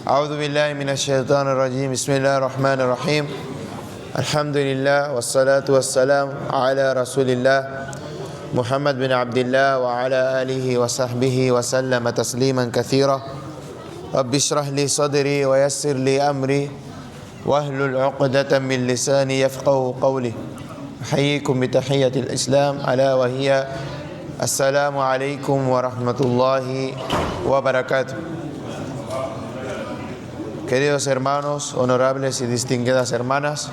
أعوذ بالله من الشيطان الرجيم بسم الله الرحمن الرحيم الحمد لله والصلاة والسلام على رسول الله محمد بن عبد الله وعلى آله وصحبه وسلم تسليما كثيرا رب اشرح لي صدري ويسر لي أمري واحلل عقدة من لساني يفقهوا قولي أحييكم بتحية الإسلام ألا وهي السلام عليكم ورحمة الله وبركاته. Queridos hermanos, honorables y distinguidas hermanas,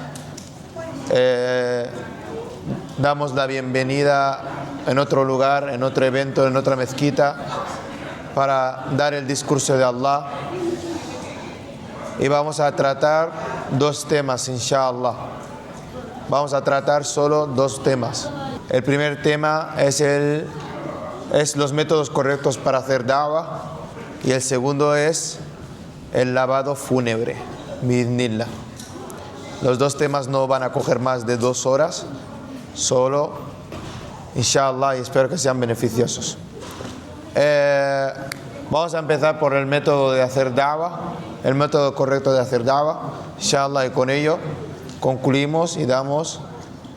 damos la bienvenida en otro lugar, en otro evento, en otra mezquita, para dar el discurso de Allah. Y vamos a tratar dos temas, inshallah. Vamos a tratar solo dos temas. El primer tema es los métodos correctos para hacer da'wah, y el segundo es el lavado fúnebre, bi'idhnillah. Los dos temas no van a coger más de 2 horas, solo, inshallah, y espero que sean beneficiosos. Vamos a empezar por el método de hacer da'wah, el método correcto de hacer da'wah, inshallah, y con ello concluimos y damos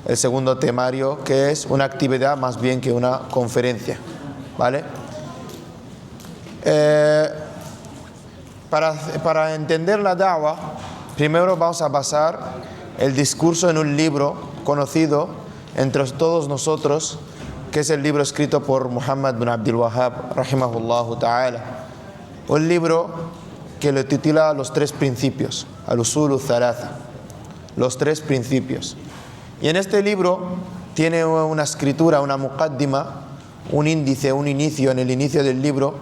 el segundo temario, que es una actividad más bien que una conferencia, ¿vale? Para entender la da'wah, primero vamos a basar el discurso en un libro conocido entre todos nosotros, que es el libro escrito por Muhammad bin Abdul Wahhab, rahimahullahu ta'ala. Un libro que lo titula Los 3 principios, al-usulu thalatha, los 3 principios. Y en este libro tiene una escritura, una muqaddima, un índice, un inicio en el inicio del libro,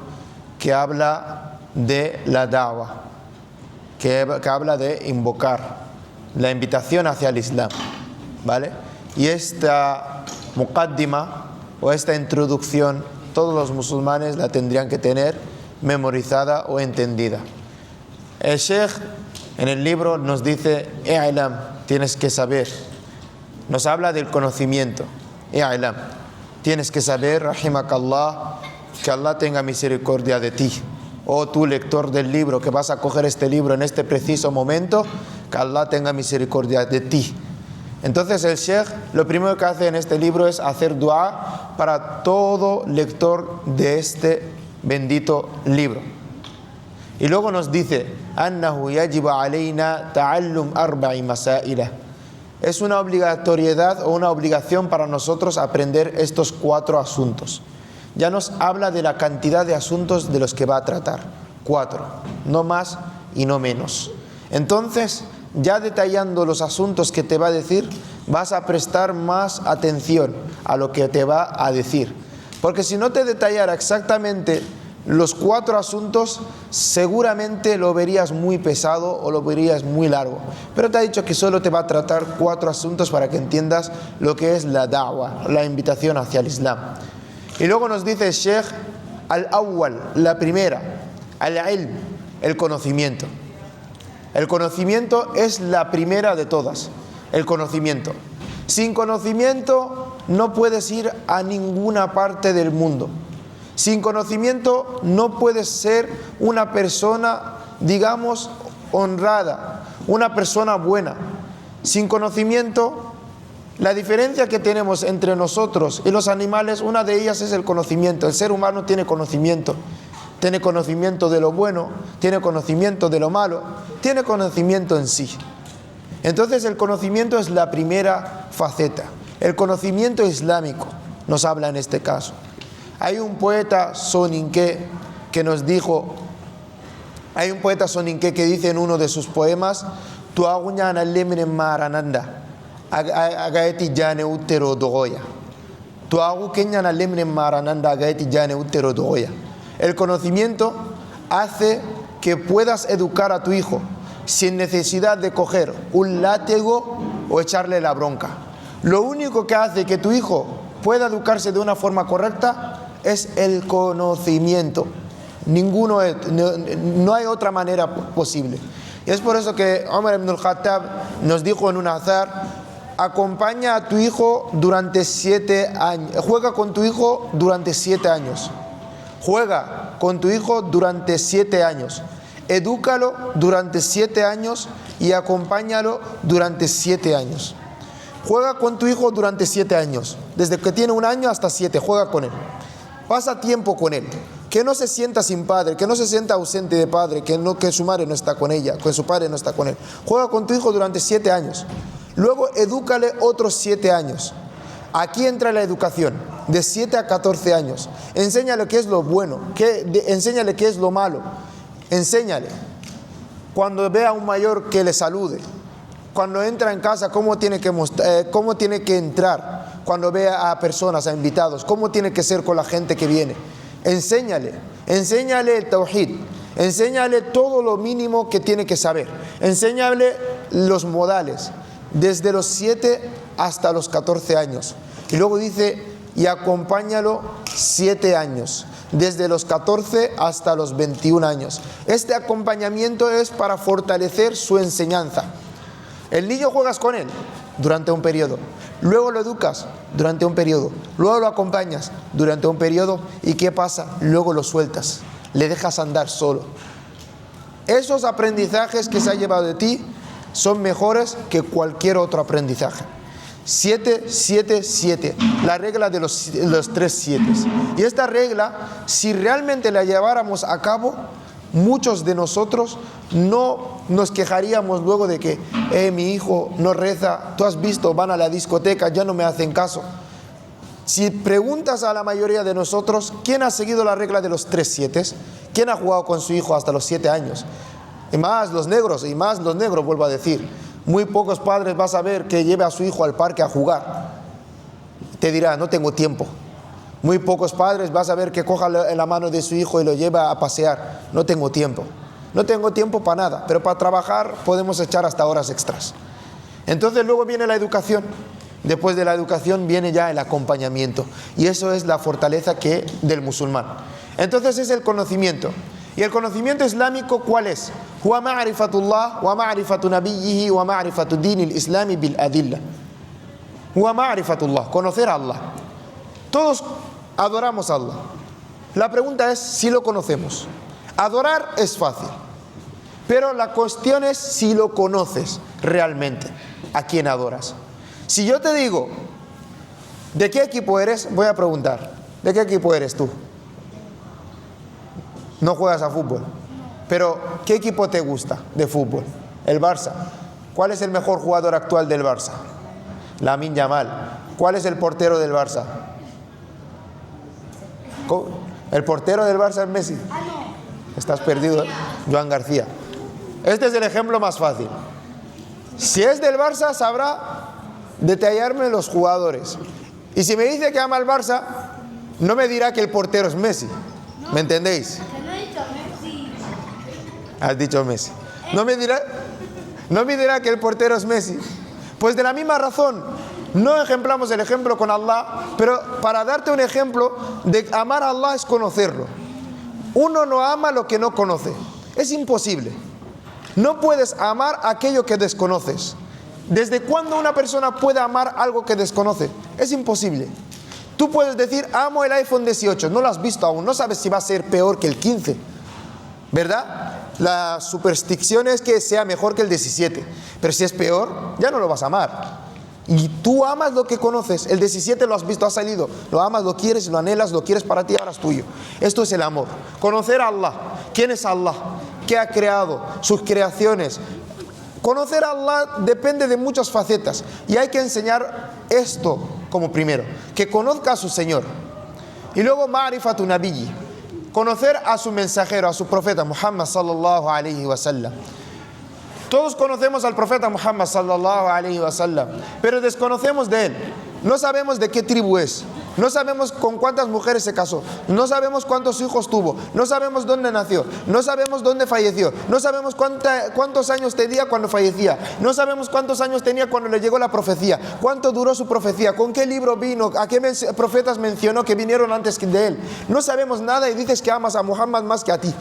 que habla de la da'wah, que habla de invocar la invitación hacia el Islam, ¿vale? Y esta muqaddima o esta introducción todos los musulmanes la tendrían que tener memorizada o entendida. El Sheikh en el libro nos dice: i'lam, tienes que saber. Nos habla del conocimiento. I'lam, tienes que saber, rahimakallah, que Allah tenga misericordia de ti. O tú, lector del libro, que vas a coger este libro en este preciso momento, que Allah tenga misericordia de ti. Entonces el Sheikh lo primero que hace en este libro es hacer dua para todo lector de este bendito libro. Y luego nos dice: annahu yajibu alayna ta'allum arba'i masaila. Es una obligatoriedad o una obligación para nosotros aprender estos 4 asuntos. Ya nos habla de la cantidad de asuntos de los que va a tratar. 4, no más y no menos. Entonces, ya detallando los asuntos que te va a decir, vas a prestar más atención a lo que te va a decir. Porque si no te detallara exactamente los 4 asuntos, seguramente lo verías muy pesado o lo verías muy largo. Pero te ha dicho que solo te va a tratar 4 asuntos para que entiendas lo que es la da'wah, la invitación hacia el Islam. Y luego nos dice el Sheikh: al-awwal, la primera, al-ilm, el conocimiento. El conocimiento es la primera de todas, el conocimiento. Sin conocimiento no puedes ir a ninguna parte del mundo. Sin conocimiento no puedes ser una persona, digamos, honrada, una persona buena. Sin conocimiento, la diferencia que tenemos entre nosotros y los animales, una de ellas es el conocimiento. El ser humano tiene conocimiento de lo bueno, tiene conocimiento de lo malo, tiene conocimiento en sí. Entonces el conocimiento es la primera faceta. El conocimiento islámico nos habla en este caso. Hay un poeta soninké que dice en uno de sus poemas: tuaguñana lemne marananda agaeti jane utero dogoya. Tuagu keñana lemne marananda agaeti jane utero dogoya. El conocimiento hace que puedas educar a tu hijo sin necesidad de coger un látigo o echarle la bronca. Lo único que hace que tu hijo pueda educarse de una forma correcta es el conocimiento. No hay otra manera posible. Y es por eso que Umar ibn al-Khattab nos dijo en un azar: acompaña a tu hijo durante 7 años, juega con tu hijo durante 7 años. Juega con tu hijo durante 7 años. edúcalo durante 7 años y acompáñalo durante 7 años. Juega con tu hijo durante 7 años, desde que tiene 1 año hasta 7, juega con él. Pasa tiempo con él, que no se sienta sin padre, que no se sienta ausente de padre, que su madre no está con ella, que su padre no está con él. Juega con tu hijo durante 7 años. Luego edúcale otros 7 años. Aquí entra la educación, de 7 a 14 años. Enséñale qué es lo bueno, enséñale qué es lo malo. Enséñale. Cuando vea a un mayor, que le salude. Cuando entra en casa, cómo tiene que entrar. Cuando vea a personas, a invitados, cómo tiene que ser con la gente que viene. Enséñale el tawhid. Enséñale todo lo mínimo que tiene que saber. Enséñale los modales, desde los 7 hasta los 14 años. Y luego dice, y acompáñalo 7 años, desde los 14 hasta los 21 años. Este acompañamiento es para fortalecer su enseñanza. El niño juegas con él durante un periodo, luego lo educas durante un periodo, luego lo acompañas durante un periodo, y ¿qué pasa? Luego lo sueltas, le dejas andar solo. Esos aprendizajes que se ha llevado de ti son mejores que cualquier otro aprendizaje. 7, 7, 7, la regla de los 3 7. Y esta regla, si realmente la lleváramos a cabo, muchos de nosotros no nos quejaríamos luego de que mi hijo no reza, tú has visto, van a la discoteca, ya no me hacen caso. Si preguntas a la mayoría de nosotros, ¿quién ha seguido la regla de los 3 7? ¿Quién ha jugado con su hijo hasta los 7 años? Y más los negros, vuelvo a decir. Muy pocos padres vas a ver que lleve a su hijo al parque a jugar. Te dirá, no tengo tiempo. Muy pocos padres vas a ver que coja la mano de su hijo y lo lleva a pasear. No tengo tiempo. No tengo tiempo para nada, pero para trabajar podemos echar hasta horas extras. Entonces luego viene la educación. Después de la educación viene ya el acompañamiento. Y eso es la fortaleza del musulmán. Entonces es el conocimiento. ¿Y el conocimiento islámico cuál es? Huwa ma'rifatullah wa ma'rifatu nabiyyihi wa ma'rifatu dinil islami bil adilla. Huwa ma'rifatullah, conocer a Allah. Todos adoramos a Allah. La pregunta es si lo conocemos. Adorar es fácil, pero la cuestión es si lo conoces realmente a quién adoras. Si yo te digo, ¿de qué equipo eres? Voy a preguntar, ¿de qué equipo eres tú? No juegas a fútbol, pero ¿qué equipo te gusta de fútbol? El Barça. ¿Cuál es el mejor jugador actual del Barça? Lamine Yamal. ¿Cuál es el portero del Barça? El portero del Barça es Messi. Estás perdido, Joan García. Este es el ejemplo más fácil. Si es del Barça, sabrá detallarme los jugadores. Y si me dice que ama al Barça, no me dirá que el portero es Messi. ¿Me entendéis? Has dicho Messi. No me dirá que el portero es Messi. Pues de la misma razón, no ejemplamos el ejemplo con Allah, pero para darte un ejemplo de amar a Allah es conocerlo. Uno no ama lo que no conoce. Es imposible. No puedes amar aquello que desconoces. ¿Desde cuándo una persona puede amar algo que desconoce? Es imposible. Tú puedes decir, amo el iPhone 18, no lo has visto aún, no sabes si va a ser peor que el 15, ¿verdad? La superstición es que sea mejor que el 17, pero si es peor, ya no lo vas a amar. Y tú amas lo que conoces. El 17 lo has visto, ha salido, lo amas, lo quieres, lo anhelas, lo quieres para ti, ahora es tuyo. Esto es el amor. Conocer a Allah. ¿Quién es Allah? ¿Qué ha creado? Sus creaciones. Conocer a Allah depende de muchas facetas, y hay que enseñar esto como primero, que conozca a su Señor. Y luego ma'rifatu nabiyyi, conocer a su mensajero, a su profeta Muhammad sallallahu alayhi wa sallam. Todos conocemos al profeta Muhammad sallallahu alayhi wa sallam, pero desconocemos de él. No sabemos de qué tribu es, no sabemos con cuántas mujeres se casó, no sabemos cuántos hijos tuvo, no sabemos dónde nació, no sabemos dónde falleció, no sabemos cuántos años tenía cuando fallecía, no sabemos cuántos años tenía cuando le llegó la profecía, cuánto duró su profecía, con qué libro vino, a qué profetas mencionó que vinieron antes de él. No sabemos nada y dices que amas a Muhammad más que a ti.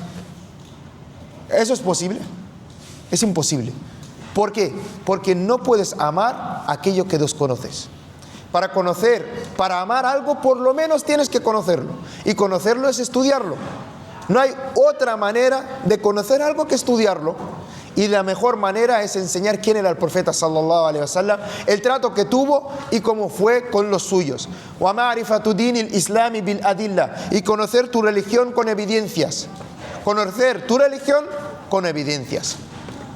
¿Eso es posible? Es imposible. ¿Por qué? Porque no puedes amar aquello que desconoces. Para amar algo, por lo menos tienes que conocerlo. Y conocerlo es estudiarlo. No hay otra manera de conocer algo que estudiarlo. Y la mejor manera es enseñar quién era el profeta sallallahu alaihi wasallam, el trato que tuvo y cómo fue con los suyos. Wa ma'rifatu dinil islami bil adilla, y conocer tu religión con evidencias. Conocer tu religión con evidencias.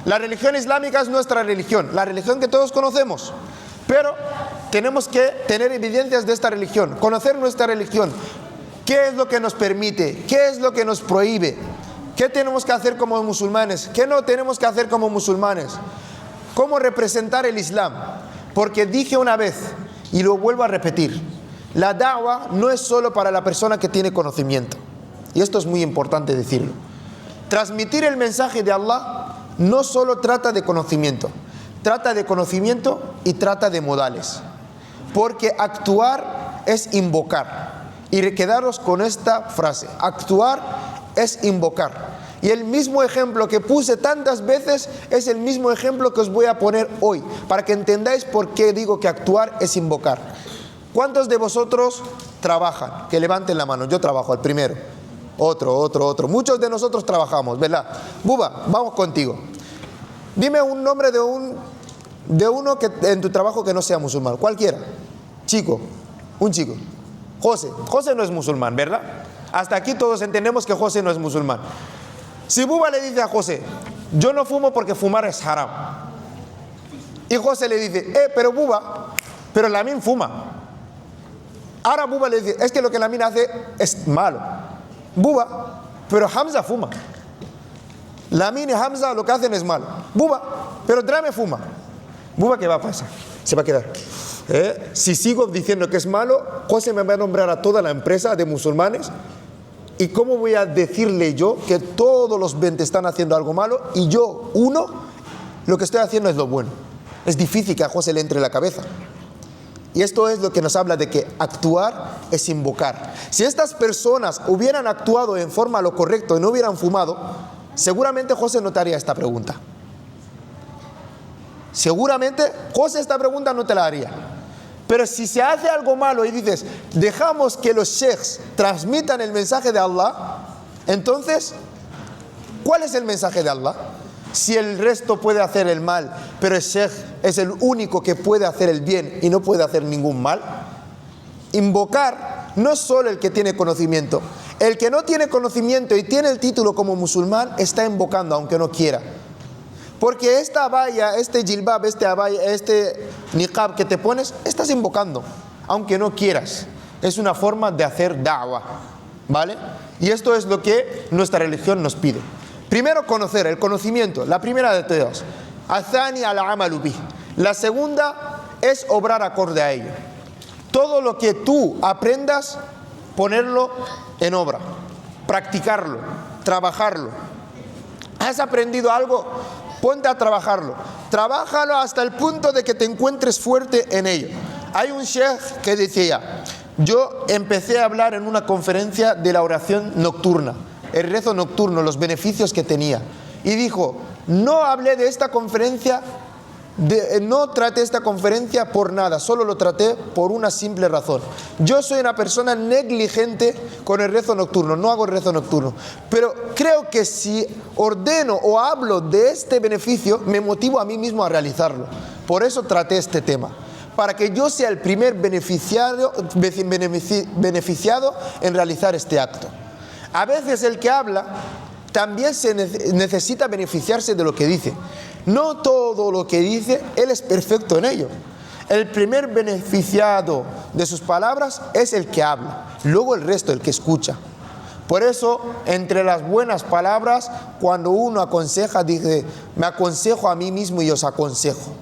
La religión islámica es nuestra religión, la religión que todos conocemos. Pero tenemos que tener evidencias de esta religión, conocer nuestra religión. ¿Qué es lo que nos permite? ¿Qué es lo que nos prohíbe? ¿Qué tenemos que hacer como musulmanes? ¿Qué no tenemos que hacer como musulmanes? ¿Cómo representar el Islam? Porque dije una vez, y lo vuelvo a repetir, la da'wah no es solo para la persona que tiene conocimiento. Y esto es muy importante decirlo. Transmitir el mensaje de Allah no solo trata de conocimiento y trata de modales. Porque actuar es invocar. Y quedaros con esta frase, actuar es invocar. Y el mismo ejemplo que puse tantas veces es el mismo ejemplo que os voy a poner hoy, para que entendáis por qué digo que actuar es invocar. ¿Cuántos de vosotros trabajan? Que levanten la mano. Yo trabajo, el primero. Otro. Muchos de nosotros trabajamos, ¿verdad? Buba, vamos contigo. Dime un nombre de uno que en tu trabajo que no sea musulmán. Cualquiera. Un chico. José no es musulmán, ¿verdad? Hasta aquí todos entendemos que José no es musulmán. Si Buba le dice a José, yo no fumo porque fumar es haram, y José le dice, pero Buba, pero Lamin fuma. Ahora Buba le dice, es que lo que Lamin hace es malo. Buba, pero Hamza fuma. Lamin y Hamza lo que hacen es malo. Buba, pero Drame fuma. Buba, ¿qué va a pasar? Se va a quedar. Si sigo diciendo que es malo, José me va a nombrar a toda la empresa de musulmanes. ¿Y cómo voy a decirle yo que todos los 20 están haciendo algo malo y yo, lo que estoy haciendo es lo bueno? Es difícil que a José le entre en la cabeza. Y esto es lo que nos habla de que actuar es invocar. Si estas personas hubieran actuado en forma lo correcto y no hubieran fumado, seguramente José no te haría esta pregunta. Seguramente José esta pregunta no te la haría. Pero si se hace algo malo y dices, dejamos que los sheikhs transmitan el mensaje de Allah, entonces, ¿cuál es el mensaje de Allah? Si el resto puede hacer el mal, pero el sheikh es el único que puede hacer el bien y no puede hacer ningún mal. Invocar no es solo el que tiene conocimiento. El que no tiene conocimiento y tiene el título como musulmán está invocando aunque no quiera. Porque esta abaya, este jilbab, este niqab que te pones, estás invocando, aunque no quieras. Es una forma de hacer da'wah, ¿vale? Y esto es lo que nuestra religión nos pide. Primero, conocer, el conocimiento, la primera de todas. Athani al-amalu bih. La segunda es obrar acorde a ello. Todo lo que tú aprendas, ponerlo en obra, practicarlo, trabajarlo. ¿Has aprendido algo? Ponte a trabajarlo. Trabájalo hasta el punto de que te encuentres fuerte en ello. Hay un sheikh que decía, yo empecé a hablar en una conferencia de la oración nocturna, el rezo nocturno, los beneficios que tenía. Y dijo, no hablé de esta conferencia, no traté esta conferencia por nada, solo lo traté por una simple razón. Yo soy una persona negligente con el rezo nocturno, no hago el rezo nocturno, pero creo que si ordeno o hablo de este beneficio, me motivo a mí mismo a realizarlo. Por eso traté este tema, para que yo sea el primer beneficiado en realizar este acto. A veces el que habla también necesita beneficiarse de lo que dice. No todo lo que dice, él es perfecto en ello. El primer beneficiado de sus palabras es el que habla, luego el resto, el que escucha. Por eso, entre las buenas palabras, cuando uno aconseja, dice, me aconsejo a mí mismo y os aconsejo.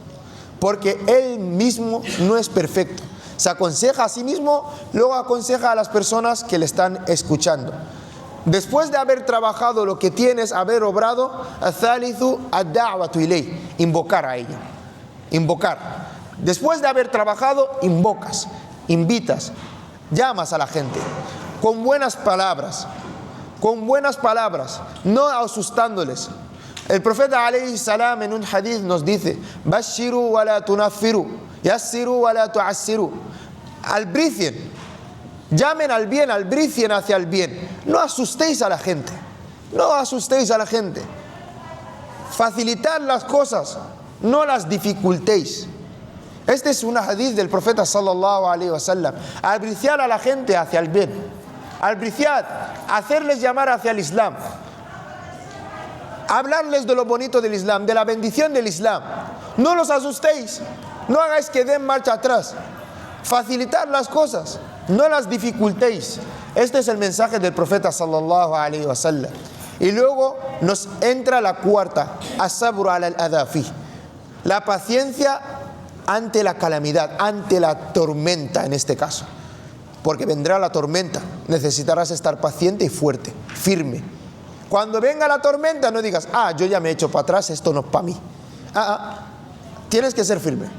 Porque él mismo no es perfecto. Se aconseja a sí mismo, luego aconseja a las personas que le están escuchando. Después de haber trabajado lo que tienes, haber obrado, al-thalithu ad-da'watu ilay, invocar a ella. Invocar. Después de haber trabajado, invocas, invitas, llamas a la gente con buenas palabras, no asustándoles. El profeta alayhi salam en un hadith nos dice, bashiru wa la tunaffiru, yassiru wa la tu'assiru. Albricien, llamen al bien, albricien hacia el bien. No asustéis a la gente. No asustéis a la gente. Facilitad las cosas, no las dificultéis. Este es un hadith del profeta sallallahu alaihi wasallam. Albriciar a la gente hacia el bien. Albriciar, hacerles llamar hacia el Islam. Hablarles de lo bonito del Islam, de la bendición del Islam. No los asustéis. No hagáis que den marcha atrás. Facilitar las cosas, no las dificultéis. Este es el mensaje del profeta sallallahu alaihi wasallam. Y luego nos entra la cuarta, as-sabru ala al-adha fi. La paciencia ante la calamidad, ante la tormenta en este caso. Porque vendrá la tormenta, necesitarás estar paciente y fuerte, firme. Cuando venga la tormenta no digas, yo ya me he hecho para atrás, esto no es para mí. Tienes que ser firme.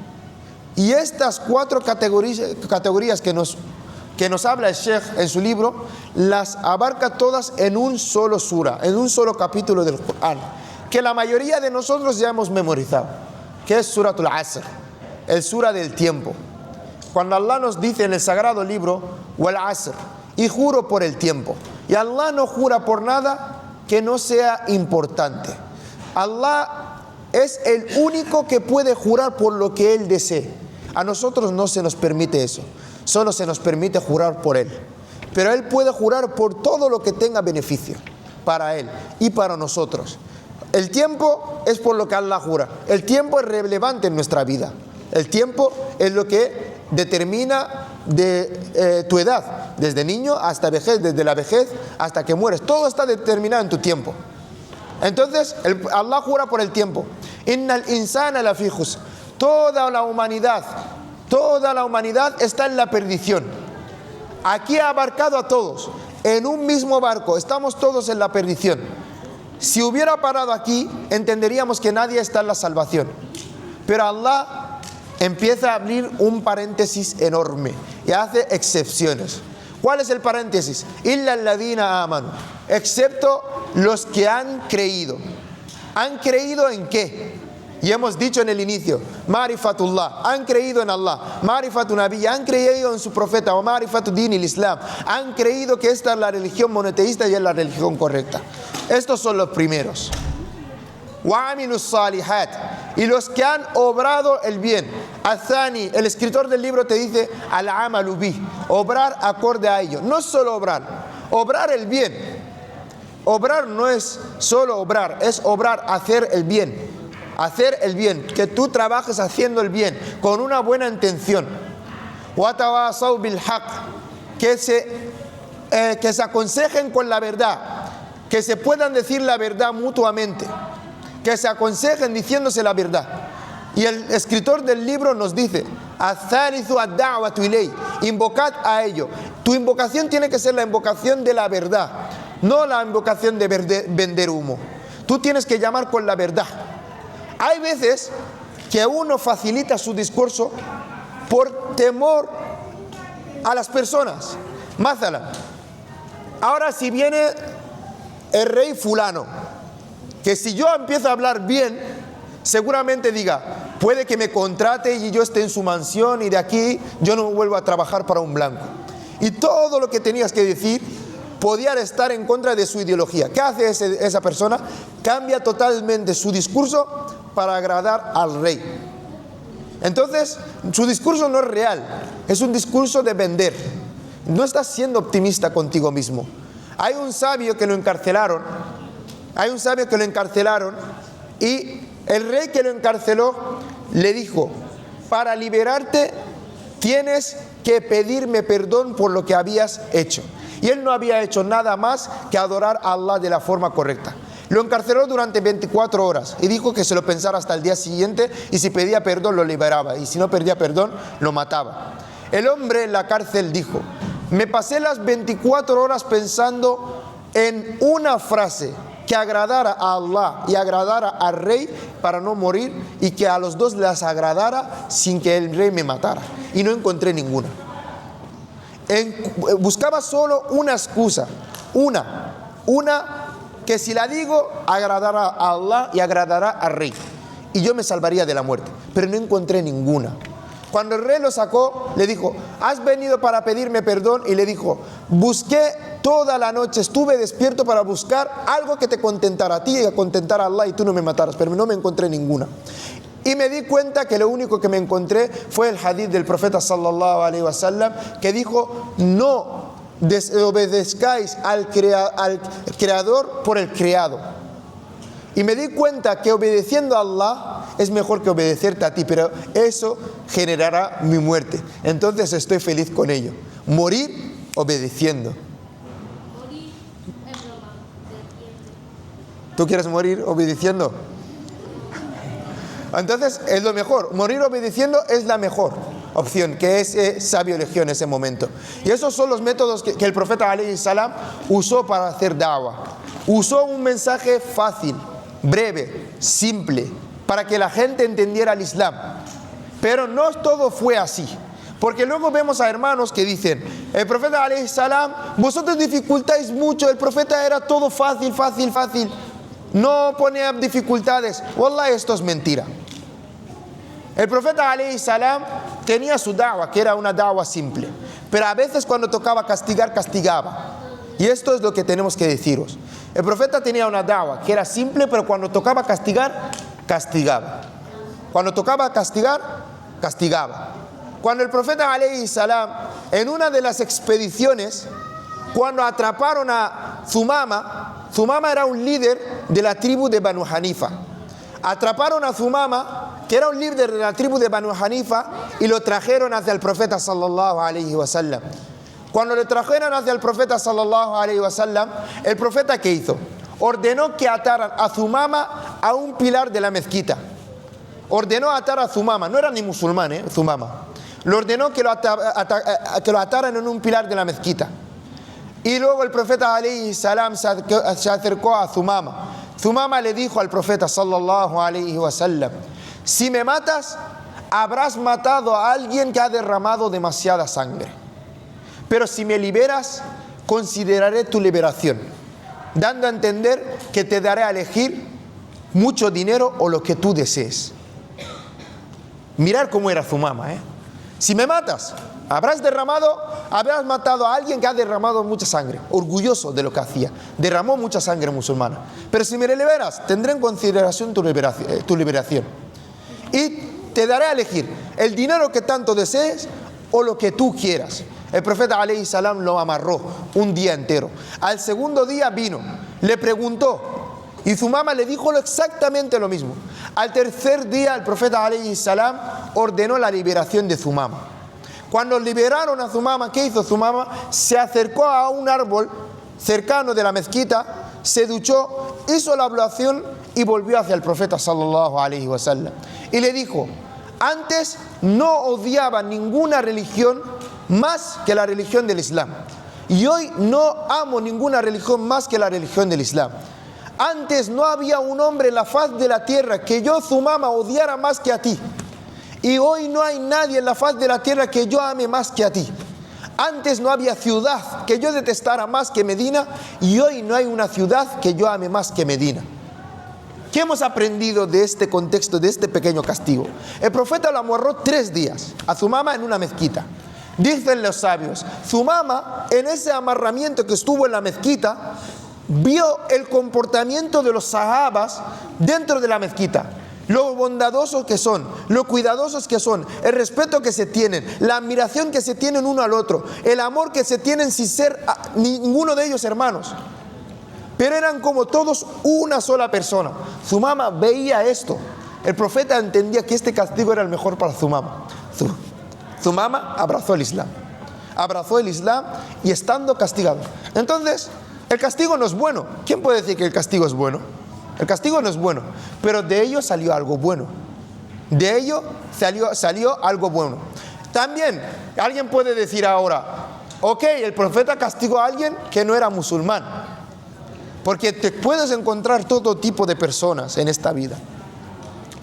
Y estas 4 categorías que nos habla el Sheikh en su libro, las abarca todas en un solo sura, en un solo capítulo del Corán, que la mayoría de nosotros ya hemos memorizado, que es Suratul Asr, el sura del tiempo. Cuando Allah nos dice en el sagrado libro, Wal Asr, y juro por el tiempo. Y Allah no jura por nada que no sea importante. Allah es el único que puede jurar por lo que Él desee. A nosotros no se nos permite eso. Solo se nos permite jurar por Él. Pero Él puede jurar por todo lo que tenga beneficio para Él y para nosotros. El tiempo es por lo que Allah jura. El tiempo es relevante en nuestra vida. El tiempo es lo que determina tu edad, desde niño hasta vejez, desde la vejez hasta que mueres. Todo está determinado en tu tiempo. Entonces, Allah jura por el tiempo. Innal insana lafi khusr. Toda la humanidad está en la perdición. Aquí ha abarcado a todos. En un mismo barco, estamos todos en la perdición. Si hubiera parado aquí, entenderíamos que nadie está en la salvación. Pero Allah empieza a abrir un paréntesis enorme y hace excepciones. ¿Cuál es el paréntesis? Illa alladhina amanu. Excepto los que han creído. ¿Han creído en qué? Y hemos dicho en el inicio, Marifatullah, han creído en Allah, Marifatun Nabi, han creído en su profeta, o Marifatud Din el Islam, han creído que esta es la religión monoteísta y es la religión correcta. Estos son los primeros. Wa amilus salihat, y los que han obrado el bien. Athani, el escritor del libro te dice, al amalu bi, obrar acorde a ello. No solo obrar el bien. Obrar no es solo obrar, es obrar, hacer el bien. Hacer el bien, que tú trabajes haciendo el bien con una buena intención. Watawasaw bil haq, que se aconsejen con la verdad, que se puedan decir la verdad mutuamente, que se aconsejen diciéndose la verdad. Y el escritor del libro nos dice, athalithu ad-da'watu ilay, invocad a ello. Tu invocación tiene que ser la invocación de la verdad, no la invocación de vender humo. Tú tienes que llamar con la verdad. Hay veces que uno facilita su discurso por temor a las personas. Máthala. Ahora si viene el rey fulano, que si yo empiezo a hablar bien, seguramente diga, puede que me contrate y yo esté en su mansión y de aquí yo no vuelvo a trabajar para un blanco. Y todo lo que tenías que decir podía estar en contra de su ideología. ¿Qué hace esa persona? Cambia totalmente su discurso para agradar al rey. Entonces, su discurso no es real, es un discurso de vender. No estás siendo optimista contigo mismo. Hay un sabio que lo encarcelaron, y el rey que lo encarceló le dijo, para liberarte tienes que pedirme perdón por lo que habías hecho. Y él no había hecho nada más que adorar a Allah de la forma correcta. Lo encarceló durante 24 horas y dijo que se lo pensara hasta el día siguiente, y si pedía perdón lo liberaba, y si no pedía perdón lo mataba. El hombre en la cárcel dijo, me pasé las 24 horas pensando en una frase que agradara a Allah y agradara al rey para no morir, y que a los dos les agradara sin que el rey me matara, y no encontré ninguna. Buscaba solo una excusa, una que si la digo agradará a Allah y agradará al rey, y yo me salvaría de la muerte, pero no encontré ninguna. Cuando el rey lo sacó, le dijo, ¿has venido para pedirme perdón? Y le dijo, busqué toda la noche estuve despierto para buscar algo que te contentara a ti y a contentar a Allah y tú no me mataras, pero no me encontré ninguna. Y me di cuenta que lo único que me encontré fue el hadith del profeta sallallahu alaihi wasallam que dijo: no desobedezcáis al creador por el creado. Y me di cuenta que obedeciendo a Allah es mejor que obedecerte a ti, pero eso generará mi muerte. Entonces estoy feliz con ello. Morir obedeciendo. ¿Tú quieres morir obedeciendo? Entonces es lo mejor. Morir obedeciendo es la mejor opción, que es sabio eligió en ese momento. Y esos son los métodos que el profeta alayhi salam usó para hacer da'wah. Usó un mensaje fácil, breve, simple, para que la gente entendiera el Islam. Pero no todo fue así. Porque luego vemos a hermanos que dicen: el profeta alayhi salam, vosotros dificultáis mucho, el profeta era todo fácil, fácil, fácil. No ponía dificultades. Wallah, esto es mentira. El profeta alayhi salam tenía su da'wah, que era una da'wah simple. Pero a veces cuando tocaba castigar, castigaba. Y esto es lo que tenemos que deciros. El profeta tenía una da'wah que era simple, pero cuando tocaba castigar, castigaba. Cuando tocaba castigar, castigaba. Cuando el profeta alayhi salam, en una de las expediciones, cuando atraparon a Thumama, Thumama era un líder de la tribu de Banu Hanifa. Atraparon a Thumama, que era un líder de la tribu de Banu Hanifa, y lo trajeron hacia el profeta sallallahu alaihi wasallam. Cuando le trajeron hacia el profeta sallallahu alaihi wasallam, el profeta, ¿qué hizo? Ordenó que ataran a Thumama a un pilar de la mezquita. Ordenó atar a Thumama, no era ni musulmán, Thumama. Le ordenó que lo ataran en un pilar de la mezquita. Y luego el profeta alayhi salam se acercó a Thumama. Thumama le dijo al profeta sallallahu alaihi wasallam: si me matas, habrás matado a alguien que ha derramado demasiada sangre. Pero si me liberas, consideraré tu liberación, dando a entender que te daré a elegir mucho dinero o lo que tú desees. Mirar cómo era Thumama, Si me matas, habrás matado a alguien que ha derramado mucha sangre, orgulloso de lo que hacía. Derramó mucha sangre musulmana. Pero si me liberas, tendré en consideración tu liberación. Y te daré a elegir el dinero que tanto desees o lo que tú quieras. El profeta alayhi salam lo amarró un día entero. Al segundo día vino, le preguntó, y Thumama le dijo exactamente lo mismo. Al tercer día el profeta alayhi salam ordenó la liberación de Thumama. Cuando liberaron a Thumama, ¿qué hizo Thumama? Se acercó a un árbol cercano de la mezquita, se duchó, hizo la ablución y volvió hacia el profeta sallallahu alaihi wasallam. Y le dijo: antes no odiaba ninguna religión más que la religión del Islam. Y hoy no amo ninguna religión más que la religión del Islam. Antes no había un hombre en la faz de la tierra que yo, Thumama, odiara más que a ti. Y hoy no hay nadie en la faz de la tierra que yo ame más que a ti. Antes no había ciudad que yo detestara más que Medina, y hoy no hay una ciudad que yo ame más que Medina. ¿Qué hemos aprendido de este contexto, de este pequeño castigo? El profeta lo amarró 3 días a Thumama en una mezquita. Dicen los sabios, Thumama, en ese amarramiento que estuvo en la mezquita, vio el comportamiento de los sahabas dentro de la mezquita. Lo bondadosos que son, lo cuidadosos que son, el respeto que se tienen, la admiración que se tienen uno al otro, el amor que se tienen sin ser ninguno de ellos hermanos. Pero eran como todos una sola persona. Thumama veía esto. El profeta entendía que este castigo era el mejor para Thumama. Thumama abrazó el Islam. Abrazó el Islam y estando castigado. Entonces, el castigo no es bueno. ¿Quién puede decir que el castigo es bueno? El castigo no es bueno, pero de ello salió algo bueno. De ello salió algo bueno. También, alguien puede decir ahora, ok, el profeta castigó a alguien que no era musulmán. Porque te puedes encontrar todo tipo de personas en esta vida.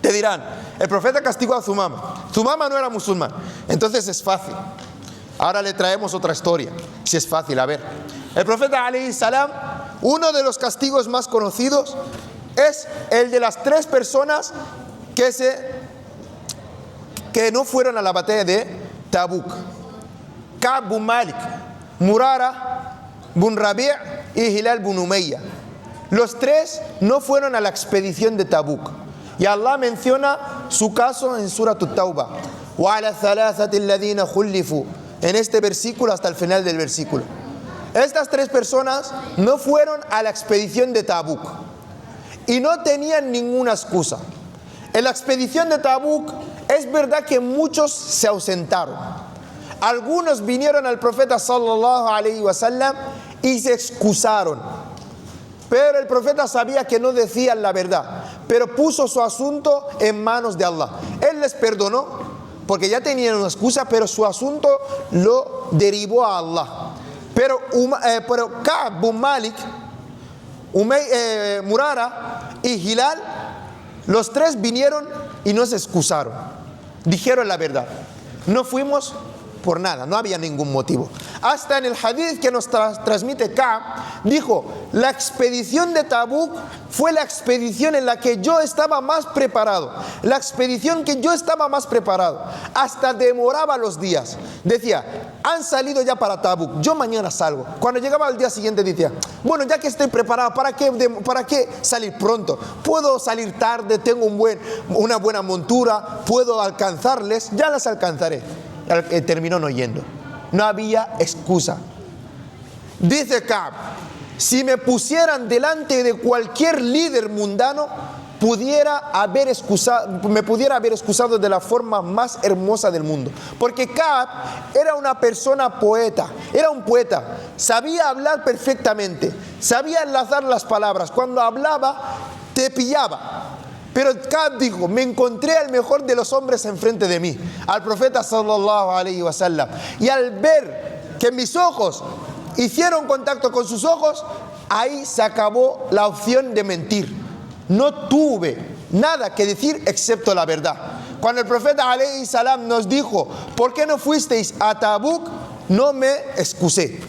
Te dirán, el profeta castigó a Thumama. Thumama no era musulmán. Entonces es fácil. Ahora le traemos otra historia. Si es fácil, a ver. El profeta alayhi salam, uno de los castigos más conocidos es el de las 3 personas que no fueron a la batalla de Tabuk. Ka'b bin Malik, Murara bin Rabi' y Hilal bin Umayya. Los tres no fueron a la expedición de Tabuk. Y Allah menciona su caso en Surah At-Tawbah. وَعَلَى الثَّلَاثَةِ الَّذِينَ خُلِّفُوا. En este versículo hasta el final del versículo. Estas tres personas no fueron a la expedición de Tabuk. Y no tenían ninguna excusa. En la expedición de Tabuk es verdad que muchos se ausentaron. Algunos vinieron al profeta sallallahu alaihi wasallam y se excusaron. Pero el profeta sabía que no decían la verdad, pero puso su asunto en manos de Allah. Él les perdonó porque ya tenían una excusa, pero su asunto lo derivó a Allah. Pero Ka'b bin Malik, Murara y Hilal, los tres vinieron y no se excusaron. Dijeron la verdad. No fuimos por nada, no había ningún motivo. Hasta en el hadith que nos transmite Ka'b, dijo: la expedición de Tabuk fue la expedición en la que yo estaba más preparado. La expedición que yo estaba más preparado. Hasta demoraba los días. Decía: han salido ya para Tabuk, yo mañana salgo. Cuando llegaba al día siguiente decía: bueno, ya que estoy preparado, ¿para qué salir pronto? Puedo salir tarde, tengo una buena montura, puedo alcanzarles, ya las alcanzaré. Terminó no yendo. No había excusa. Dice Ka'b: si me pusieran delante de cualquier líder mundano, me pudiera haber excusado de la forma más hermosa del mundo. Porque Ka'b era una persona poeta, era un poeta, sabía hablar perfectamente, sabía enlazar las palabras. Cuando hablaba, te pillaba. Pero Ka'b dijo: me encontré al mejor de los hombres enfrente de mí, al profeta sallallahu alaihi wasallam. Y al ver que mis ojos hicieron contacto con sus ojos, ahí se acabó la opción de mentir. No tuve nada que decir excepto la verdad. Cuando el profeta alaihi salam nos dijo: ¿por qué no fuisteis a Tabuk?, no me excusé.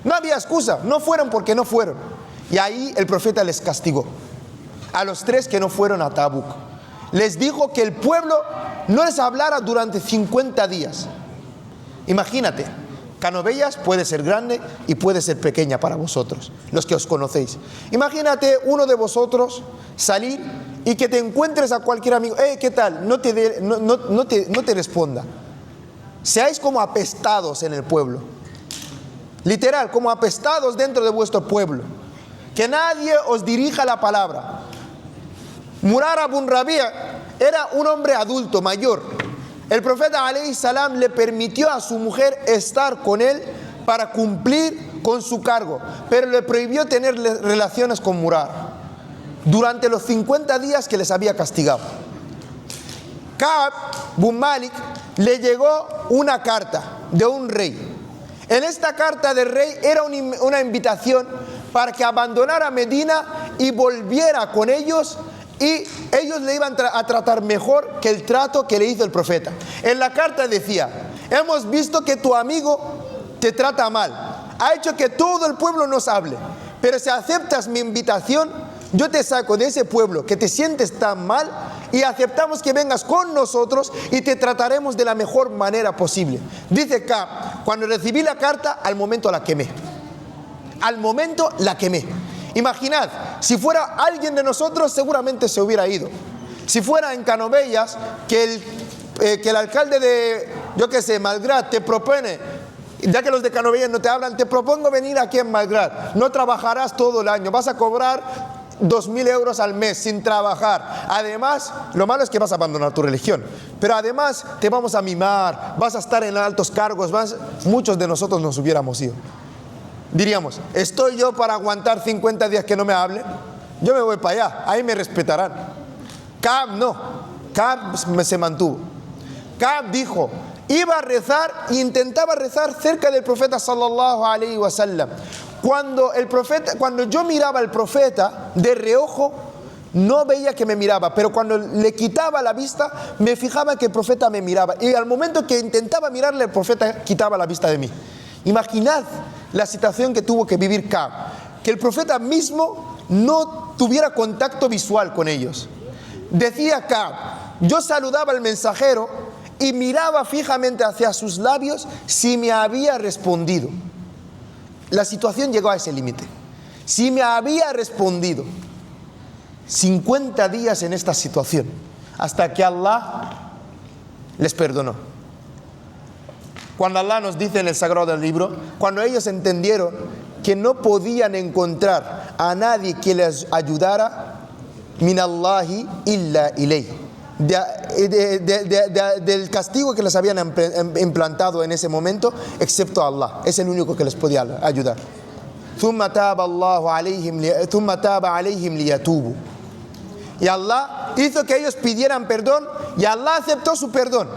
No había excusa, no fueron porque no fueron. Y ahí el profeta les castigó a los tres que no fueron a Tabuk. Les dijo que el pueblo no les hablara durante 50 días. Imagínate, Canovelles puede ser grande y puede ser pequeña para vosotros, los que os conocéis. Imagínate uno de vosotros salir y que te encuentres a cualquier amigo: ¿qué tal? No te responda. Seáis como apestados en el pueblo. Literal, como apestados dentro de vuestro pueblo. Que nadie os dirija la palabra. Murara bin Rabi' era un hombre adulto, mayor. El profeta alaihi salam le permitió a su mujer estar con él para cumplir con su cargo, pero le prohibió tener relaciones con Murara durante los 50 días que les había castigado. Ka'b bin Malik le llegó una carta de un rey. En esta carta del rey era una invitación para que abandonara Medina y volviera con ellos, y ellos le iban a tratar mejor que el trato que le hizo el profeta. En la carta decía: hemos visto que tu amigo te trata mal, ha hecho que todo el pueblo nos hable, pero si aceptas mi invitación, yo te saco de ese pueblo que te sientes tan mal y aceptamos que vengas con nosotros y te trataremos de la mejor manera posible. Dice Ka'b: cuando recibí la carta, al momento la quemé. Al momento la quemé. Imaginad, si fuera alguien de nosotros, seguramente se hubiera ido. Si fuera en Canovelles, que el alcalde de, yo qué sé, Malgrat te propone, ya que los de Canovelles no te hablan, te propongo venir aquí en Malgrat. No trabajarás todo el año, vas a cobrar 2.000 euros al mes sin trabajar. Además, lo malo es que vas a abandonar tu religión, pero además te vamos a mimar, vas a estar en altos cargos. Muchos de nosotros nos hubiéramos ido. Diríamos: ¿estoy yo para aguantar 50 días que no me hablen? Yo me voy para allá, ahí me respetarán. Ka'b no, Ka'b se mantuvo. Ka'b dijo: iba a rezar e intentaba rezar cerca del profeta sallallahu alaihi wasallam. Cuando yo miraba al profeta de reojo, no veía que me miraba, pero cuando le quitaba la vista, me fijaba que el profeta me miraba. Y al momento que intentaba mirarle, el profeta quitaba la vista de mí. Imaginad la situación que tuvo que vivir Ka'b, que el profeta mismo no tuviera contacto visual con ellos. Decía Ka'b: yo saludaba al mensajero y miraba fijamente hacia sus labios si me había respondido. la situación llegó a ese límite. Si me había respondido 50 días en esta situación, hasta que Allah les perdonó. Cuando Allah nos dice en el Sagrado Libro, cuando ellos entendieron que no podían encontrar a nadie que les ayudara, minallahi illa ilayh, del castigo que les habían implantado en ese momento, excepto Allah, es el único que les podía ayudar. ثم تاب عليهم ليتوبوا. Y Allah hizo que ellos pidieran perdón, y Allah aceptó su perdón.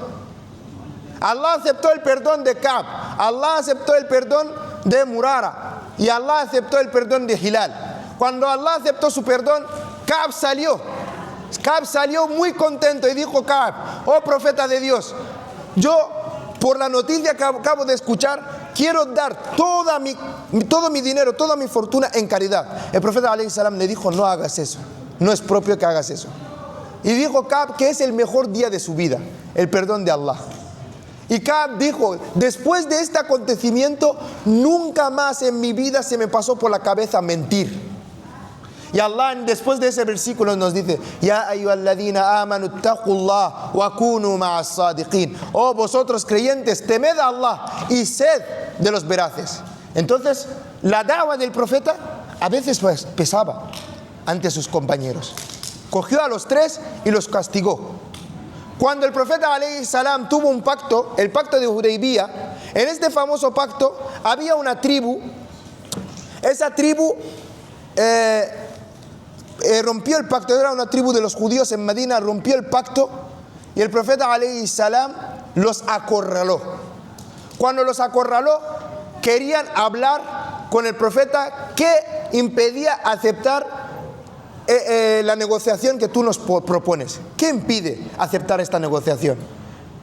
Allah aceptó el perdón de Ka'b, Allah aceptó el perdón de Murara, y Allah aceptó el perdón de Hilal. Cuando Allah aceptó su perdón, Ka'b salió muy contento y dijo: Ka'b, oh profeta de Dios, yo por la noticia que acabo de escuchar quiero dar todo mi dinero, toda mi fortuna en caridad. El profeta alayhi salam le dijo: no hagas eso, no es propio que hagas eso. Y dijo Ka'b que es el mejor día de su vida, el perdón de Allah. Y Ka'b dijo: después de este acontecimiento, nunca más en mi vida se me pasó por la cabeza mentir. Y Allah después de ese versículo nos dice: Ya ayyuhalladhina amanu ittaqullah wa kunu ma'as sadiqin. Oh vosotros creyentes, temed a Allah y sed de los veraces. Entonces, la da'wa del profeta a veces pesaba ante sus compañeros. Cogió a los 3 y los castigó. Cuando el profeta alayhi salam tuvo un pacto, el pacto de Hudaybiyah, en este famoso pacto había una tribu. Esa tribu rompió el pacto, era una tribu de los judíos en Medina, rompió el pacto, y el profeta alayhi salam los acorraló. Cuando los acorraló, querían hablar con el profeta que impedía aceptar la negociación que tú nos propones. ¿Qué impide aceptar esta negociación?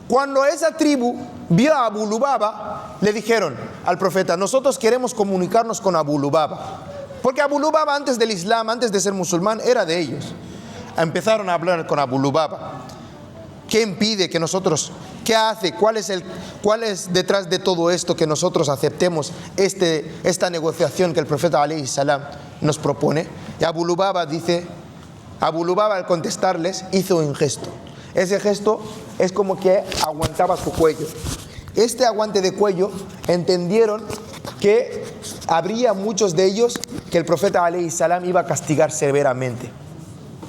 Cuando esa tribu vio a Abu Lubaba, le dijeron al profeta: nosotros queremos comunicarnos con Abu Lubaba. Porque Abu Lubaba, antes del Islam, antes de ser musulmán, era de ellos. Empezaron a hablar con Abu Lubaba. ¿Qué impide que nosotros, qué hace, cuál es detrás de todo esto que nosotros aceptemos esta negociación que el profeta alayhi salam nos propone? Y Abu Lubaba al contestarles hizo un gesto. Ese gesto es como que aguantaba su cuello. Este aguante de cuello, entendieron que habría muchos de ellos que el profeta alayhi salam iba a castigar severamente.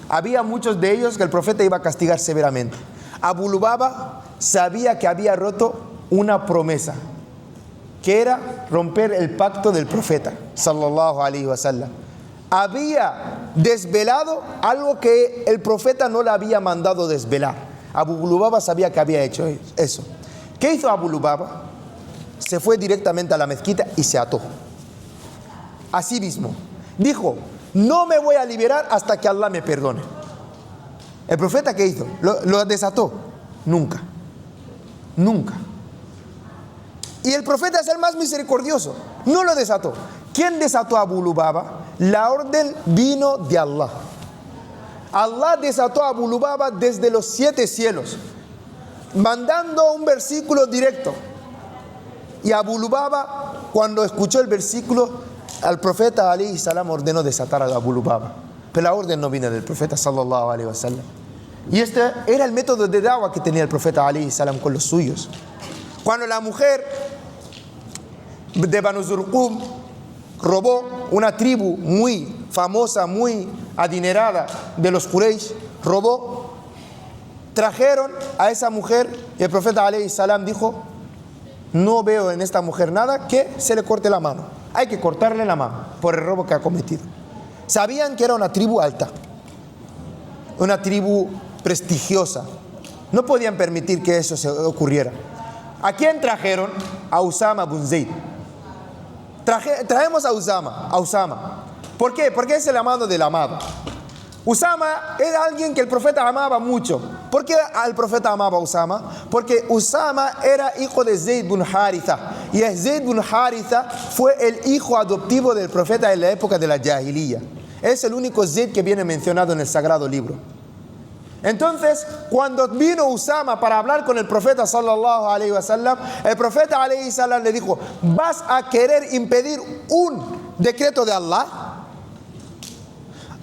Había muchos de ellos que el profeta iba a castigar severamente. Abu Lubaba sabía que había roto una promesa, que era romper el pacto del profeta sallallahu alaihi wasallam. Había desvelado algo que el profeta no le había mandado desvelar. Abu Lubaba sabía que había hecho eso. ¿Qué hizo Abu Lubaba? Se fue directamente a la mezquita y se ató. Así mismo dijo: no me voy a liberar hasta que Allah me perdone. ¿El profeta qué hizo? ¿Lo desató? Nunca. Y el profeta es el más misericordioso, no lo desató. ¿Quién desató a Abu Lubaba? La orden vino de Allah. Allah desató a Abu Lubaba desde los 7 cielos, mandando un versículo directo. Y Abu Lubaba, cuando escuchó el versículo, al profeta alayhi salam ordenó desatar a Abu Lubaba. Pero la orden no vino del profeta sallallahu alaihi wasallam. Y este era el método de da'wah que tenía el profeta alayhi salam con los suyos. Cuando la mujer de Banu Zurqum robó, una tribu muy famosa, muy adinerada de los Quraysh, robó, trajeron a esa mujer y el profeta alayhi salam dijo: no veo en esta mujer nada que se le corte la mano. Hay que cortarle la mano por el robo que ha cometido. Sabían que era una tribu alta, una tribu prestigiosa. No podían permitir que eso se ocurriera. ¿A quién trajeron? A Usama bin Zayd. Traemos a Usama. ¿Por qué? Porque es el amado del amado. Usama era alguien que el profeta amaba mucho. ¿Por qué el profeta amaba a Usama? Porque Usama era hijo de Zayd bin Haritha. Y Zayd bin Haritha fue el hijo adoptivo del profeta en la época de la Jahiliya. Es el único Zayd que viene mencionado en el Sagrado Libro. Entonces, cuando vino Usama para hablar con el profeta sallallahu alaihi wasallam, el profeta alaihi salam le dijo: ¿vas a querer impedir un decreto de Allah?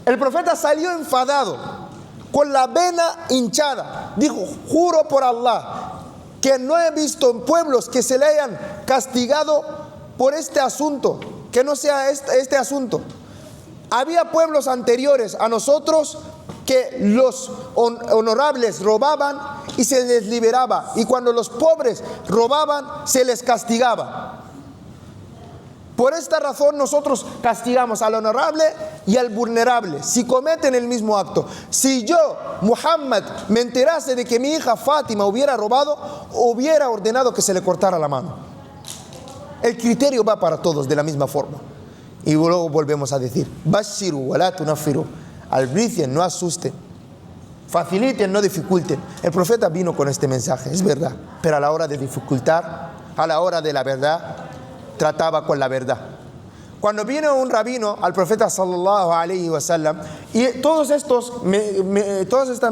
El profeta salió enfadado, con la vena hinchada. Dijo: juro por Allah que no he visto en pueblos que se le hayan castigado por este asunto, que no sea este asunto. Había pueblos anteriores a nosotros que los honorables robaban y se les liberaba, y cuando los pobres robaban se les castigaba. Por esta razón nosotros castigamos al honorable y al vulnerable si cometen el mismo acto. Si yo, Muhammad, me enterase de que mi hija Fátima hubiera robado, hubiera ordenado que se le cortara la mano. El criterio va para todos de la misma forma. Y luego volvemos a decir: Bashiru wa la tunaffiru. Albricien, no asusten. Faciliten, no dificulten. El profeta vino con este mensaje, es verdad, pero a la hora de dificultar, a la hora de la verdad, trataba con la verdad. Cuando vino un rabino al profeta sallallahu alaihi wasallam, y todas estas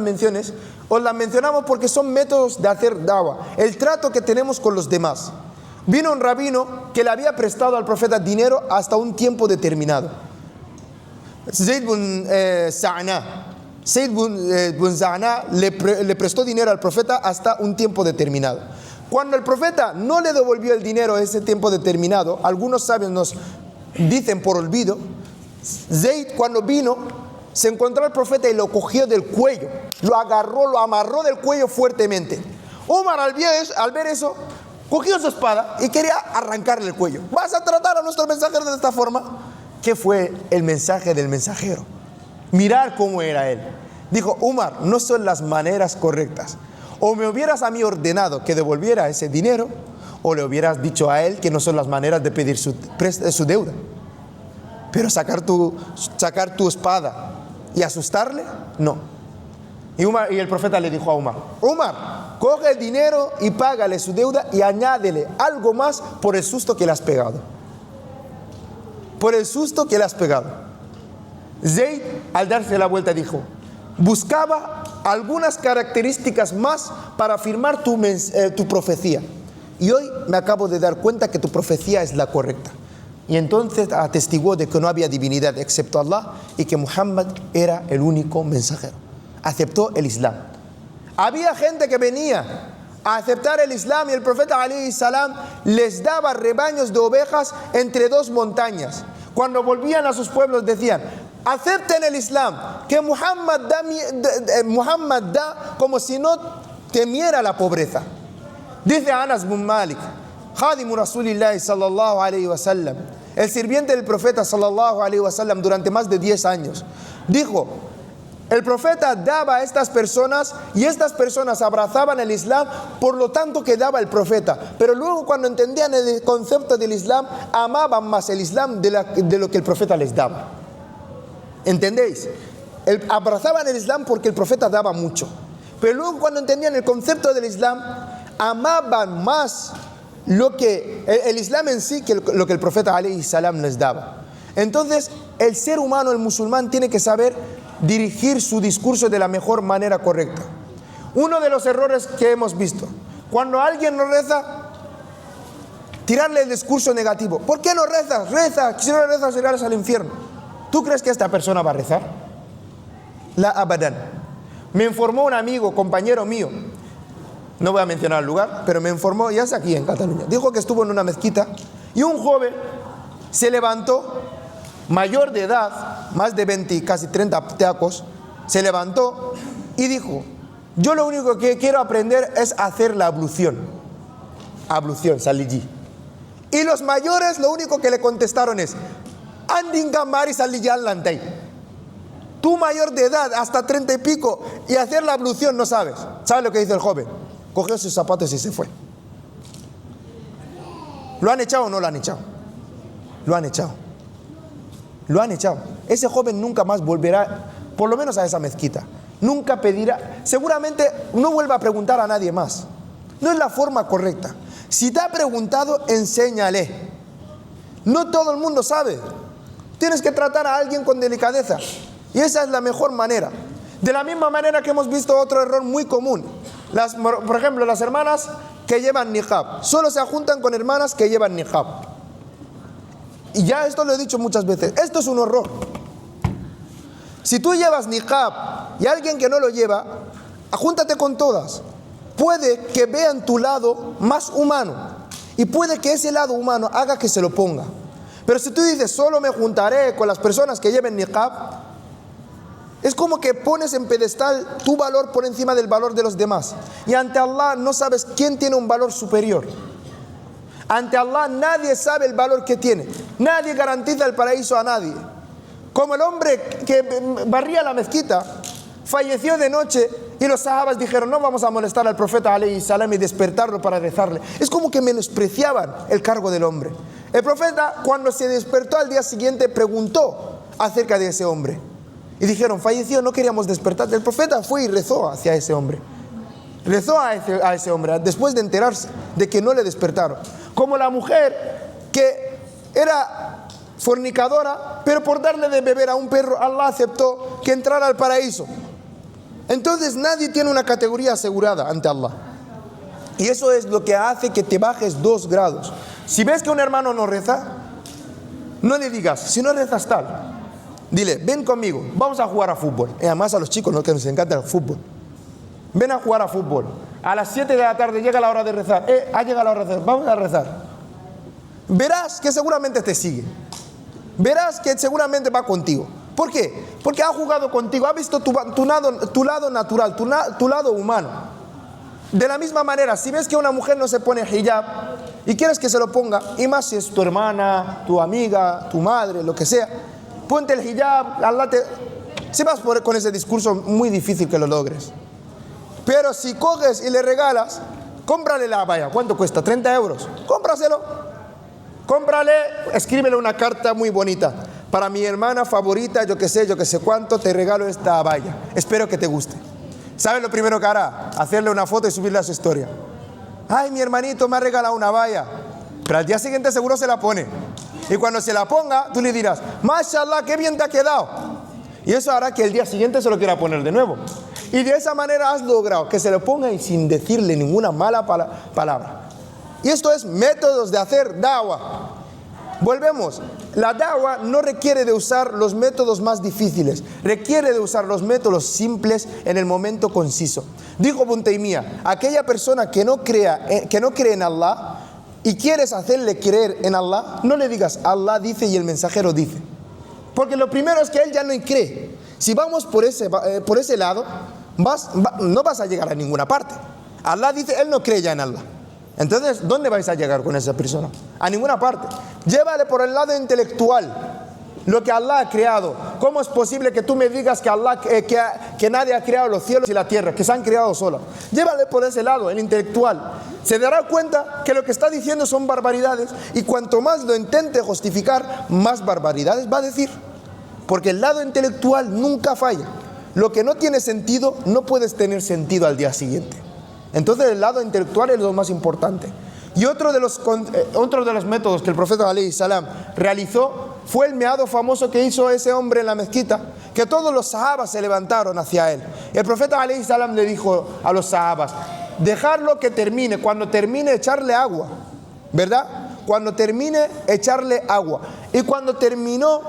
menciones os las mencionamos porque son métodos de hacer dawa, el trato que tenemos con los demás. Vino un rabino que le había prestado al profeta dinero hasta un tiempo determinado. Zayd bin Za'na le prestó dinero al profeta hasta un tiempo determinado. Cuando el profeta no le devolvió el dinero a ese tiempo determinado, algunos sabios nos dicen por olvido, Zayd, cuando vino, se encontró al profeta y lo cogió del cuello, lo agarró, lo amarró del cuello fuertemente. Umar, al ver eso, cogió su espada y quería arrancarle el cuello. ¿Vas a tratar a nuestro mensajero de esta forma? ¿Qué fue el mensaje del mensajero? Mirar cómo era él. Dijo: Umar, no son las maneras correctas. O me hubieras a mí ordenado que devolviera ese dinero, o le hubieras dicho a él que no son las maneras de pedir su deuda. Pero sacar tu espada y asustarle, no. Y el profeta le dijo a Umar: Umar, coge el dinero y págale su deuda y añádele algo más por el susto que le has pegado. Por el susto que le has pegado. Zayd, al darse la vuelta, dijo: buscaba algunas características más para afirmar tu profecía, y hoy me acabo de dar cuenta que tu profecía es la correcta. Y entonces atestiguó de que no había divinidad excepto Allah y que Muhammad era el único mensajero. Aceptó el Islam. Había gente que venía a aceptar el Islam y el profeta alayhi salam les daba rebaños de ovejas entre dos montañas. Cuando volvían a sus pueblos decían: acepten el Islam, que Muhammad da como si no temiera la pobreza. Dice Anas bin Malik, Khadimu Rasulillahi sallallahu alayhi wa sallam, el sirviente del profeta sallallahu alayhi wa sallam durante más de 10 años, dijo: el profeta daba a estas personas y estas personas abrazaban el Islam, por lo tanto que daba el profeta. Pero luego, cuando entendían el concepto del Islam, amaban más el Islam de lo que el profeta les daba. ¿Entendéis? Abrazaban el Islam porque el profeta daba mucho. Pero luego, cuando entendían el concepto del Islam, amaban más el Islam en sí que lo que el profeta alayhi salam les daba. Entonces, el ser humano, el musulmán, tiene que saber dirigir su discurso de la mejor manera correcta. Uno de los errores que hemos visto: cuando alguien no reza, tirarle el discurso negativo. ¿Por qué no rezas? Reza, si no rezas irás al infierno. ¿Tú crees que esta persona va a rezar? La abadan. Me informó un amigo, compañero mío, no voy a mencionar el lugar, pero me informó, ya es aquí en Cataluña, dijo que estuvo en una mezquita y un joven se levantó, mayor de edad, más de 20, casi 30 tacos, se levantó y dijo: yo lo único que quiero aprender es hacer la ablución, saliji. Y los mayores lo único que le contestaron es: andin gamari saliji lantay. Tú, mayor de edad, hasta 30 y pico, y hacer la ablución no sabes. ¿Sabes lo que dice el joven? Cogió sus zapatos y se fue. ¿Lo han echado o no lo han echado? Lo han echado. Lo han echado. Ese joven nunca más volverá, por lo menos a esa mezquita. Nunca pedirá, seguramente no vuelva a preguntar a nadie más. No es la forma correcta. Si te ha preguntado, enséñale. No todo el mundo sabe. Tienes que tratar a alguien con delicadeza. Y esa es la mejor manera. De la misma manera que hemos visto otro error muy común. Por ejemplo, las hermanas que llevan niqab. Solo se juntan con hermanas que llevan niqab. Y ya esto lo he dicho muchas veces. Esto es un error. Si tú llevas niqab y alguien que no lo lleva, júntate con todas. Puede que vean tu lado más humano. Y puede que ese lado humano haga que se lo ponga. Pero si tú dices, solo me juntaré con las personas que lleven niqab, es como que pones en pedestal tu valor por encima del valor de los demás. Y ante Allah no sabes quién tiene un valor superior. Ante Allah nadie sabe el valor que tiene. Nadie garantiza el paraíso a nadie. Como el hombre que barría la mezquita, falleció de noche y los sahabas dijeron, no vamos a molestar al profeta alayhi salam y despertarlo para rezarle. Es como que menospreciaban el cargo del hombre. El profeta, cuando se despertó al día siguiente, preguntó acerca de ese hombre. Y dijeron, falleció, no queríamos despertarte. El profeta fue y rezó hacia ese hombre. Rezó a ese hombre después de enterarse de que no le despertaron. Como la mujer que era fornicadora, pero por darle de beber a un perro, Allah aceptó que entrara al paraíso. Entonces nadie tiene una categoría asegurada ante Allah. Y eso es lo que hace que te bajes 2 grados. Si ves que un hermano no reza, no le digas, si no rezas tal. Dile, ven conmigo, vamos a jugar a fútbol. Y además a los chicos, ¿no?, que nos encanta el fútbol. Ven a jugar a fútbol. A las 7 de la tarde llega la hora de rezar. Ha llegado la hora de rezar, vamos a rezar. Verás que seguramente te sigue. Verás que seguramente va contigo. ¿Por qué? Porque ha jugado contigo, ha visto tu lado natural, tu lado humano. De la misma manera, si ves que una mujer no se pone hijab y quieres que se lo ponga, y más si es tu hermana, tu amiga, tu madre, lo que sea, ponte el hijab. Si vas con ese discurso, muy difícil que lo logres. Pero si coges y le regalas, cómprale la abaya. ¿Cuánto cuesta? 30 euros. Cómpraselo. Cómprale, escríbele una carta muy bonita. Para mi hermana favorita, yo que sé cuánto, te regalo esta abaya. Espero que te guste. ¿Sabes lo primero que hará? Hacerle una foto y subirla a su historia. Ay, mi hermanito me ha regalado una abaya. Pero al día siguiente seguro se la pone. Y cuando se la ponga, tú le dirás, mashallah, qué bien te ha quedado. Y eso hará que el día siguiente se lo quiera poner de nuevo. Y de esa manera has logrado que se lo ponga y sin decirle ninguna mala palabra. Y esto es métodos de hacer da'wah. Volvemos. La da'wah no requiere de usar los métodos más difíciles. Requiere de usar los métodos simples en el momento conciso. Dijo Ibn Taymiyah, aquella persona que no cree en Allah y quieres hacerle creer en Allah, no le digas Allah dice y el mensajero dice. Porque lo primero es que él ya no cree. Si vamos por ese lado, no vas a llegar a ninguna parte. Allah dice, él no cree ya en Allah. Entonces, ¿dónde vais a llegar con esa persona? A ninguna parte. Llévale por el lado intelectual lo que Allah ha creado. ¿Cómo es posible que tú me digas que nadie ha creado los cielos y la tierra, que se han creado solos? Llévale por ese lado, el intelectual. Se dará cuenta que lo que está diciendo son barbaridades, y cuanto más lo intente justificar, más barbaridades va a decir. Porque el lado intelectual nunca falla. Lo que no tiene sentido, no puedes tener sentido al día siguiente. Entonces el lado intelectual es lo más importante. Y otro de los métodos que el profeta alayhi salam realizó fue el meado famoso que hizo ese hombre en la mezquita, que todos los sahabas se levantaron hacia él. El profeta alayhi salam le dijo a los sahabas, dejarlo que termine, cuando termine echarle agua, ¿verdad? Cuando termine echarle agua. Y cuando terminó,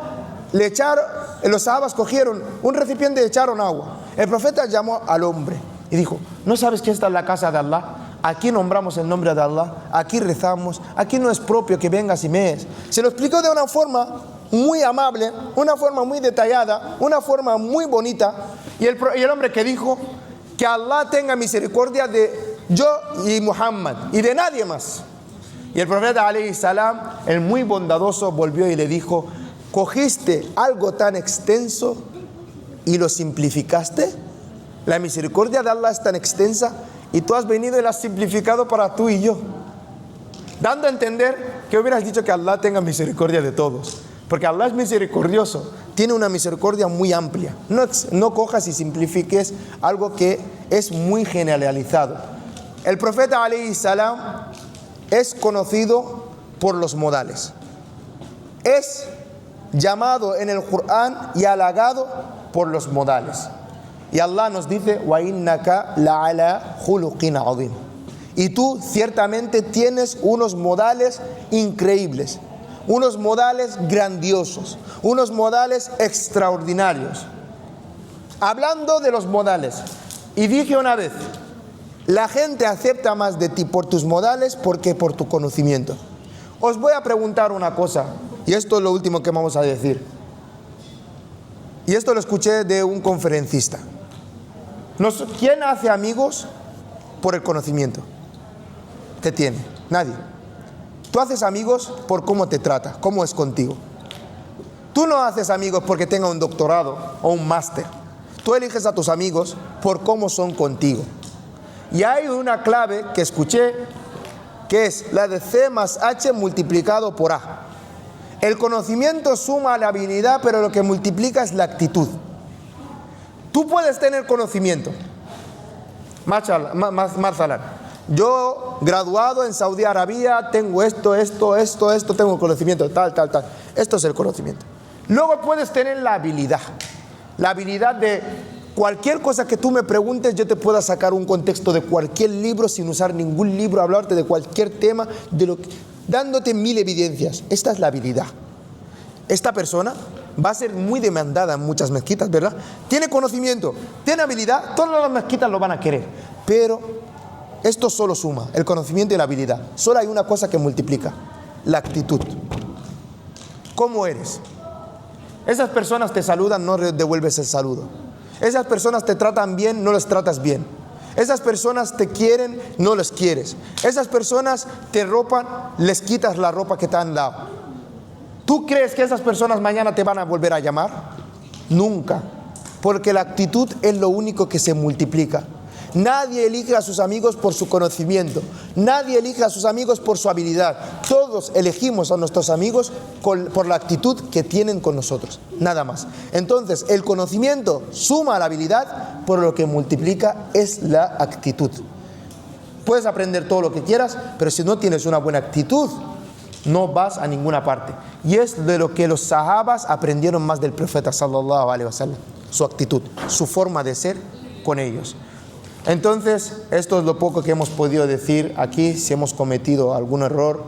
los sahabas cogieron un recipiente y echaron agua. El profeta llamó al hombre y dijo, ¿no sabes que esta es la casa de Allah? Aquí nombramos el nombre de Allah, aquí rezamos, aquí no es propio que vengas y mees. Se lo explicó de una forma muy amable, una forma muy detallada, una forma muy bonita. Y el hombre que dijo, que Allah tenga misericordia de yo y Muhammad y de nadie más. Y el profeta alayhi salam, el muy bondadoso, volvió y le dijo, ¿cogiste algo tan extenso y lo simplificaste? La misericordia de Allah es tan extensa y tú has venido y la has simplificado para tú y yo. Dando a entender que hubieras dicho que Allah tenga misericordia de todos. Porque Allah es misericordioso, tiene una misericordia muy amplia. No cojas y simplifiques algo que es muy generalizado. El profeta alayhi salam es conocido por los modales. Es llamado en el Corán y halagado por los modales. Y Allah nos dice, وَإِنَّكَ لَعَلَى خُلُقٍ عَظِيمٍ. Y tú ciertamente tienes unos modales increíbles, unos modales grandiosos, unos modales extraordinarios. Hablando de los modales, y dije una vez, la gente acepta más de ti por tus modales que por tu conocimiento. Os voy a preguntar una cosa, y esto es lo último que vamos a decir. Y esto lo escuché de un conferencista. ¿Quién hace amigos por el conocimiento que tiene? Nadie. Tú haces amigos por cómo te trata, cómo es contigo. Tú no haces amigos porque tenga un doctorado o un máster. Tú eliges a tus amigos por cómo son contigo. Y hay una clave que escuché, que es la de C más H multiplicado por A. El conocimiento suma a la habilidad, pero lo que multiplica es la actitud. Tú puedes tener conocimiento. Marzalan, yo graduado en Saudi Arabia, tengo esto, tengo conocimiento, tal. Esto es el conocimiento. Luego puedes tener la habilidad de cualquier cosa que tú me preguntes, yo te pueda sacar un contexto de cualquier libro sin usar ningún libro, hablarte de cualquier tema, dándote 1000 evidencias. Esta es la habilidad. Esta persona va a ser muy demandada en muchas mezquitas, ¿verdad? Tiene conocimiento, tiene habilidad, todas las mezquitas lo van a querer. Pero esto solo suma, el conocimiento y la habilidad. Solo hay una cosa que multiplica, la actitud. ¿Cómo eres? Esas personas te saludan, no devuelves el saludo. Esas personas te tratan bien, no les tratas bien. Esas personas te quieren, no les quieres. Esas personas te ropan, les quitas la ropa que te han dado. ¿Tú crees que esas personas mañana te van a volver a llamar? Nunca. Porque la actitud es lo único que se multiplica. Nadie elige a sus amigos por su conocimiento. Nadie elige a sus amigos por su habilidad. Todos elegimos a nuestros amigos por la actitud que tienen con nosotros. Nada más. Entonces, el conocimiento suma a la habilidad, por lo que multiplica es la actitud. Puedes aprender todo lo que quieras, pero si no tienes una buena actitud, no vas a ninguna parte. Y es de lo que los sahabas aprendieron más del profeta sallallahu alaihi wasallam. Su actitud, su forma de ser con ellos. Entonces, esto es lo poco que hemos podido decir aquí. Si hemos cometido algún error,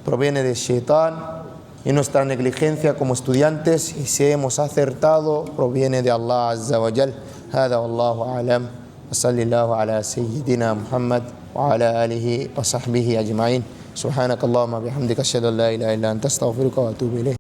proviene de Shaitán y nuestra negligencia como estudiantes. Y si hemos acertado, proviene de Allah Azza wa Jal. Hada wallahu a'lam. Wa sallallahu ala sayyidina Muhammad wa ala alihi wa sahbihi ajma'in. Subhanakallahumma bihamdika ashhadu an la ilaha illa anta astaghfiruka wa atubu ilayk.